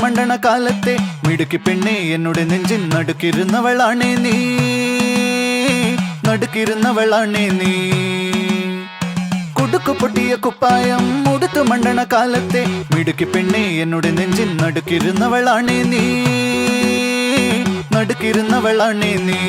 മണ്ടണ കാലത്തെ മിടുക്കി പെണ്ണെ എന്നോട് നെഞ്ചിൻ നടുക്കിരുന്നവളാണേ നീ, നടുക്കിരുന്നവളാണേ നീ. കുടുക്കു പൊട്ടിയ കുപ്പായം ഉടുത്തു മണ്ടണ കാലത്തെ മിടുക്കി പെണ്ണെ എന്നോട് നെഞ്ചിൻ നടുക്കിരുന്നവളാണേ നീ, നടുക്കിരുന്നവളാണേ നീ.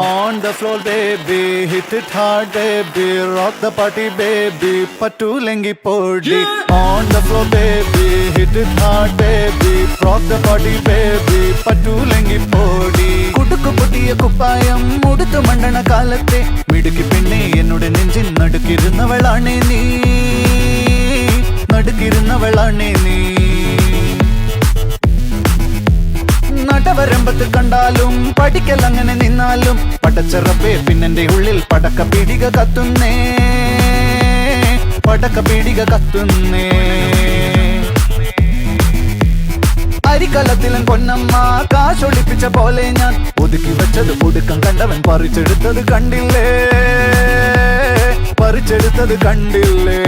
On the floor baby, hit it hard baby, rock the party baby, patulengi podi. On the floor baby, hit it hard baby, rock the party baby, patulengi podi. Kudukku pottiya kuppayam uduthu mandana kalathe midukki penne ennoda nenjin nadukirunnavalane nee, nadukirunnavalane nee. നടവരമ്പത്ത് കണ്ടാലും പഠിക്കൽ അങ്ങനെ നിന്നാലും പടച്ചറപ്പേ പിന്നെന്റെ ഉള്ളിൽ പടക്ക പീടിക കത്തുന്നേ, പടക്ക പീടിക കത്തുന്നേ. അരിക്കലത്തിലും പൊന്നമ്മ കാശൊളിപ്പിച്ച പോലെ ഞാൻ ഒതുക്കി വെച്ചത് ഒടുക്കം കണ്ടവൻ പറിച്ചെടുത്തത് കണ്ടില്ലേ, പറിച്ചെടുത്തത് കണ്ടില്ലേ.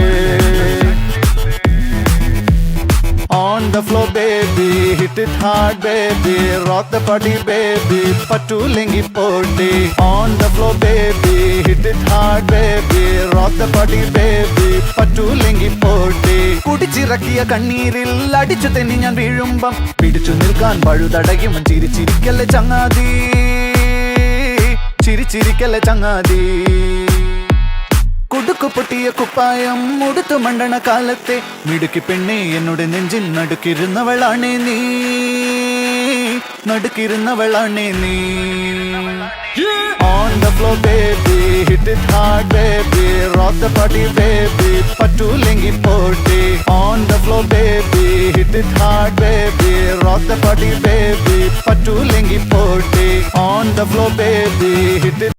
On the floor baby, hit it hard baby, rock the party baby, patulengi podi. On the floor baby, hit it hard baby, rock the party baby, patulengi podi. കുടിച്ചിറക്കിയ കണ്ണീരിൽ അടിച്ചു തെന്നി ഞാൻ വീഴുമ്പം പിടിച്ചു നിൽക്കാൻ പഴുതടയും ചിരിച്ചിരിക്കല്ലേ ചങ്ങാതി, ചിരിച്ചിരിക്കല്ലേ ചങ്ങാതി. കുടുക്കു പൊട്ടിയ കുപ്പായം ഉടുത്തു മണ്ടണ കാലത്തെ മിടുക്കി പെണ്ണെ എന്നോട് നെഞ്ചിൻ നടുക്കിരുന്നവളാണേ നീ, നടുക്കിരുന്നവളാണേ നീ. On the floor baby, hit it hard baby, rock the party baby, patulengi podi. On the floor baby, hit it hard baby, rock the party baby, patulengi podi. On the floor baby, hit it